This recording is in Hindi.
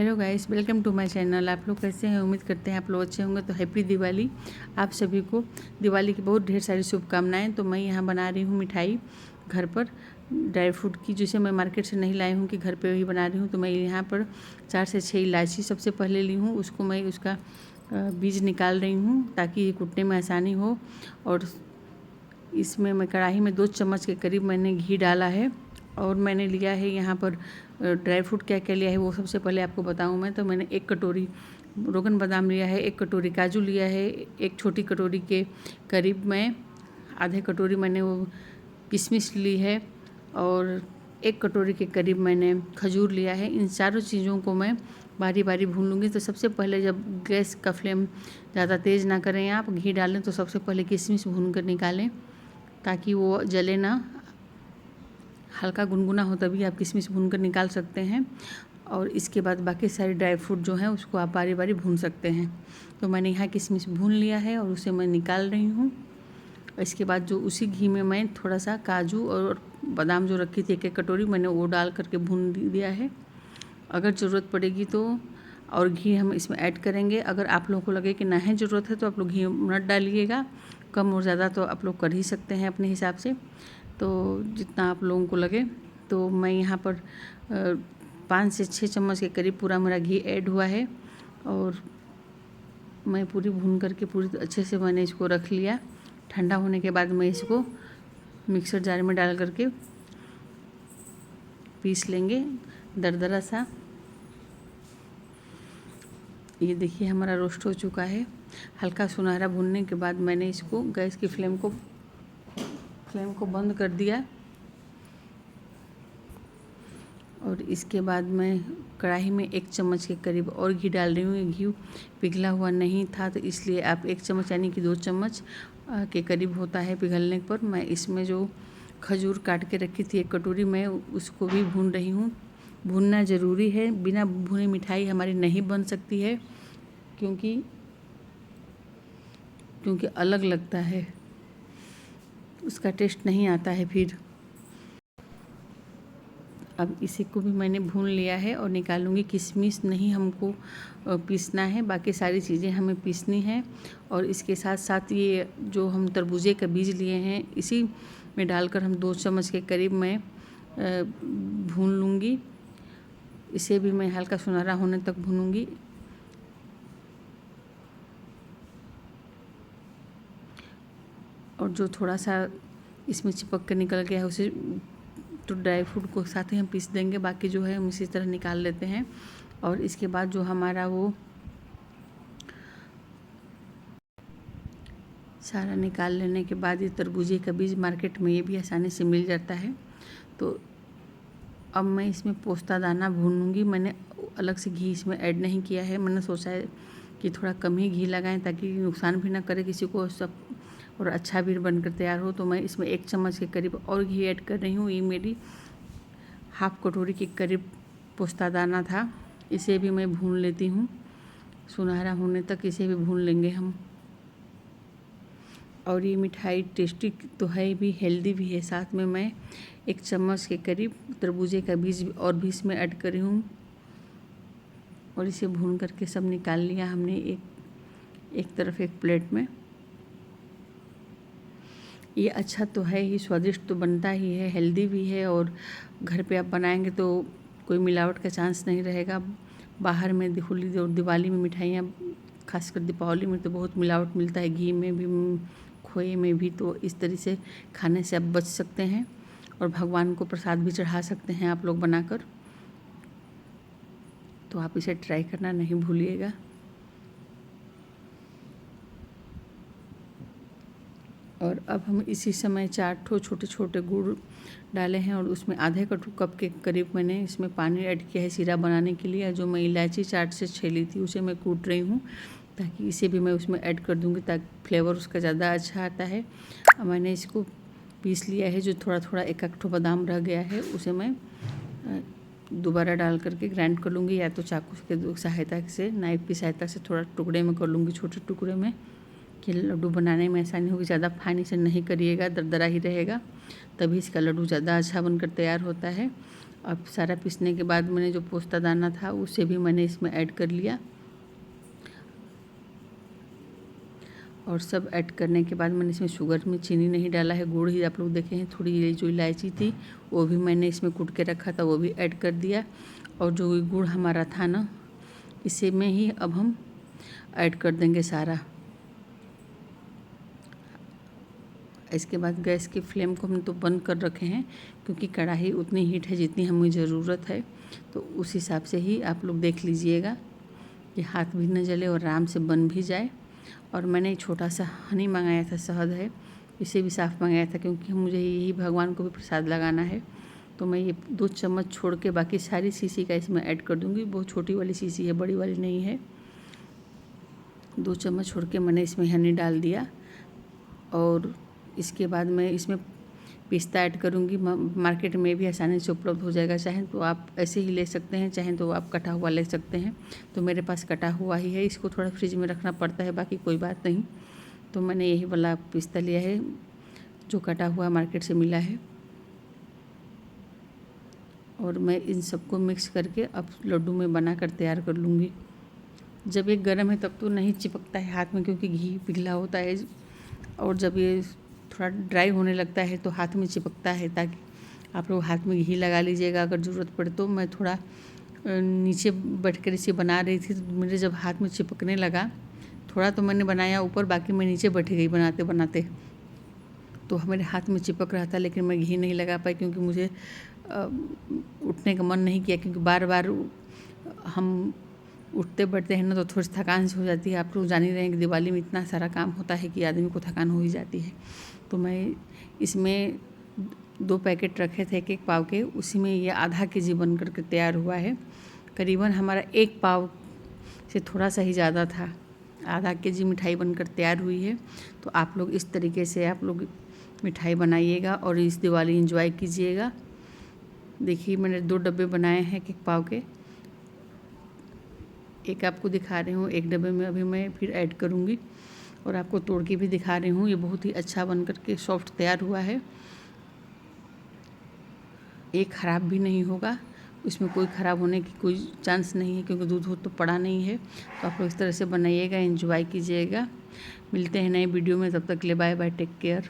Hello guys, welcome to my channel. आप लोग कैसे हैं? उम्मीद करते हैं आप लोग अच्छे होंगे। तो हैप्पी दिवाली आप सभी को। दिवाली की बहुत ढेर सारी शुभकामनाएं। तो मैं यहाँ बना रही हूँ मिठाई घर पर, ड्राई फ्रूट की, जिसे मैं मार्केट से नहीं लाई हूँ कि घर पे ही बना रही हूँ। तो मैं यहाँ पर 4 से 6 इलायची सबसे पहले ली हूँ। उसको मैं उसका बीज निकाल रही हूँ ताकि कुटने में आसानी हो। और इसमें मैं कढ़ाई में 2 चम्मच के करीब मैंने घी डाला है। और मैंने लिया है यहाँ पर ड्राई फ्रूट क्या क्या लिया है वो सबसे पहले आपको बताऊँ मैं। तो मैंने 1 कटोरी रोगन बादाम लिया है, 1 कटोरी काजू लिया है, 1 छोटी कटोरी के करीब मैं आधे कटोरी मैंने वो किशमिश ली है, और 1 कटोरी के करीब मैंने खजूर लिया है। इन चारों चीज़ों को मैं बारी बारी भून लूँगी। तो सबसे पहले जब गैस का फ्लेम ज़्यादा तेज़ ना करें, आप घी डालें तो सबसे पहले किशमिश भून कर निकालें ताकि वो जले ना। हल्का गुनगुना हो तभी आप किशमिश भून कर निकाल सकते हैं। और इसके बाद बाकी सारे ड्राई फ्रूट जो हैं उसको आप बारी बारी भून सकते हैं। तो मैंने यहाँ किशमिश भून लिया है और उसे मैं निकाल रही हूँ। इसके बाद जो उसी घी में मैं थोड़ा सा काजू और बादाम जो रखी थी 1 कटोरी, मैंने वो डाल करके भून दिया है। अगर ज़रूरत पड़ेगी तो और घी हम इसमें ऐड करेंगे। अगर आप लोगों को लगे कि नहीं ज़रूरत है तो आप लोग घी मत डालिएगा, कम और ज़्यादा तो आप लोग कर ही सकते हैं अपने हिसाब से, तो जितना आप लोगों को लगे। तो मैं यहाँ पर 5 से 6 चम्मच के करीब पूरा मेरा घी ऐड हुआ है। और मैं पूरी भून करके पूरी अच्छे से मैंने इसको रख लिया। ठंडा होने के बाद मैं इसको मिक्सर जार में डाल करके पीस लेंगे दरदरा सा। ये देखिए हमारा रोस्ट हो चुका है। हल्का सुनहरा भूनने के बाद मैंने इसको गैस की फ्लेम को बंद कर दिया। और इसके बाद मैं कढ़ाई में 1 चम्मच के करीब और घी डाल रही हूँ। घी पिघला हुआ नहीं था तो इसलिए आप 1 चम्मच यानी कि 2 चम्मच के करीब होता है पिघलने पर। मैं इसमें जो खजूर काट के रखी थी 1 कटोरी, मैं उसको भी भून रही हूँ। भूनना ज़रूरी है, बिना भुने मिठाई हमारी नहीं बन सकती है, क्योंकि अलग लगता है, उसका टेस्ट नहीं आता है फिर। अब इसी को भी मैंने भून लिया है और निकालूंगी। किशमिश नहीं हमको पीसना है, बाकी सारी चीज़ें हमें पीसनी है। और इसके साथ साथ ये जो हम तरबूजे का बीज लिए हैं इसी में डालकर हम 2 चम्मच के करीब मैं भून लूँगी। इसे भी मैं हल्का सुनहरा होने तक भूनूंगी। और जो थोड़ा सा इसमें चिपक कर निकल गया है उसे तो ड्राई फ्रूट को साथ ही हम पीस देंगे, बाकी जो है हम इसी तरह निकाल लेते हैं। और इसके बाद जो हमारा वो सारा निकाल लेने के बाद ये तरबूजे का बीज मार्केट में ये भी आसानी से मिल जाता है। तो अब मैं इसमें पोस्ता दाना भूनूंगी। मैंने अलग से घी इसमें ऐड नहीं किया है। मैंने सोचा है कि थोड़ा कम ही घी लगाएं ताकि नुकसान भी ना करे किसी को, सब और अच्छा भी बनकर तैयार हो। तो मैं इसमें 1 चम्मच के करीब और घी ऐड कर रही हूँ। ये मेरी हाफ कटोरी के करीब पोस्ता दाना था। इसे भी मैं भून लेती हूँ, सुनहरा होने तक इसे भी भून लेंगे हम। और ये मिठाई टेस्टी तो है भी, हेल्दी भी है। साथ में मैं 1 चम्मच के करीब तरबूजे का बीज और भी इसमें ऐड करी हूँ। और इसे भून करके सब निकाल लिया हमने एक तरफ एक प्लेट में। ये अच्छा तो है ही, स्वादिष्ट तो बनता ही है, हेल्दी भी है। और घर पे आप बनाएंगे तो कोई मिलावट का चांस नहीं रहेगा। बाहर में होली और दिवाली में मिठाइयाँ, खासकर दीपावली में तो बहुत मिलावट मिलता है, घी में भी, खोए में भी। तो इस तरह से खाने से आप बच सकते हैं और भगवान को प्रसाद भी चढ़ा सकते हैं आप लोग बनाकर। तो आप इसे ट्राई करना नहीं भूलिएगा। और अब हम इसी समय 4 छोटे छोटे गुड़ डाले हैं और उसमें आधे कप के करीब मैंने इसमें पानी ऐड किया है सीरा बनाने के लिए। जो मैं इलायची चाट से छीली थी उसे मैं कूट रही हूँ, ताकि इसे भी मैं उसमें ऐड कर दूँगी ताकि फ्लेवर उसका ज़्यादा अच्छा आता है। मैंने इसको पीस लिया है। जो थोड़ा थोड़ा एक ठो बादाम रह गया है उसे मैं दोबारा डाल करके ग्राइंड कर लूँगी, या तो चाकू के सहायता से, नाइफ की सहायता से थोड़ा टुकड़े में कर लूँगी, छोटे टुकड़े में, कि लड्डू बनाने में आसानी होगी। ज़्यादा फाइन इसे नहीं करिएगा, दरदरा ही रहेगा, तभी इसका लड्डू ज़्यादा अच्छा बनकर तैयार होता है। अब सारा पीसने के बाद मैंने जो पोस्ता दाना था उसे भी मैंने इसमें ऐड कर लिया। और सब ऐड करने के बाद मैंने इसमें शुगर में चीनी नहीं डाला है, गुड़ ही आप लोग देखे हैं। थोड़ी ये जो इलायची थी वो भी मैंने इसमें कूट के रखा था, वो भी ऐड कर दिया। और जो गुड़ हमारा था ना, इसे में ही अब हम ऐड कर देंगे सारा। इसके बाद गैस की फ्लेम को हम तो बंद कर रखे हैं, क्योंकि कढ़ाई उतनी हीट है जितनी हमें ज़रूरत है। तो उस हिसाब से ही आप लोग देख लीजिएगा कि हाथ भी न जले और आराम से बन भी जाए। और मैंने छोटा सा हनी मंगाया था, शहद है, इसे भी साफ़ मंगाया था, क्योंकि मुझे यही भगवान को भी प्रसाद लगाना है। तो मैं ये 2 चम्मच छोड़ के बाकी सारी शीशी का इसमें ऐड कर दूँगी। बहुत छोटी वाली शीशी है, बड़ी वाली नहीं है। 2 चम्मच छोड़ के मैंने इसमें हनी डाल दिया। और इसके बाद मैं इसमें पिस्ता ऐड करूँगी। मार्केट में भी आसानी से उपलब्ध हो जाएगा, चाहें तो आप ऐसे ही ले सकते हैं, चाहें तो आप कटा हुआ ले सकते हैं। तो मेरे पास कटा हुआ ही है, इसको थोड़ा फ्रिज में रखना पड़ता है, बाकी कोई बात नहीं। तो मैंने यही वाला पिस्ता लिया है जो कटा हुआ मार्केट से मिला है। और मैं इन सबको मिक्स करके अब लड्डू में बना कर तैयार कर लूँगी। जब ये गर्म है तब तो नहीं चिपकता है हाथ में, क्योंकि घी पिघला होता है। और जब ये थोड़ा ड्राई होने लगता है तो हाथ में चिपकता है। ताकि आप लोग हाथ में घी लगा लीजिएगा अगर ज़रूरत पड़े तो। मैं थोड़ा नीचे बैठ कर इसे बना रही थी, तो मेरे जब हाथ में चिपकने लगा, थोड़ा तो मैंने बनाया ऊपर, बाकी मैं नीचे बैठ गई बनाते बनाते, तो मेरे हाथ में चिपक रहा था। लेकिन मैं घी नहीं लगा पाई, क्योंकि मुझे उठने का मन नहीं किया, क्योंकि बार बार हम उठते बैठते हैं ना तो थोड़ी थकान से हो जाती है। आप लोग जान ही रहे हैं कि दिवाली में इतना सारा काम होता है कि आदमी को थकान हो ही जाती है। तो मैं इसमें 2 पैकेट रखे थे 1-1 पाव के, उसी में ये आधा केजी बन करके तैयार हुआ है। करीबन हमारा 1 पाव से थोड़ा सा ही ज़्यादा था, आधा केजी मिठाई बनकर तैयार हुई है। तो आप लोग इस तरीके से आप लोग मिठाई बनाइएगा और इस दिवाली एंजॉय कीजिएगा। देखिए मैंने 2 डब्बे बनाए हैं 1-1 पाव के, एक आपको दिखा रही हूँ, एक डब्बे में अभी मैं फिर ऐड करूँगी। और आपको तोड़ के भी दिखा रही हूँ, ये बहुत ही अच्छा बन कर के सॉफ्ट तैयार हुआ है। ये ख़राब भी नहीं होगा, इसमें कोई ख़राब होने की कोई चांस नहीं है, क्योंकि दूध तो पड़ा नहीं है। तो आप लोग इस तरह से बनाइएगा, एंजॉय कीजिएगा। मिलते हैं नए वीडियो में, तब तक के लिए बाय बाय, टेक केयर।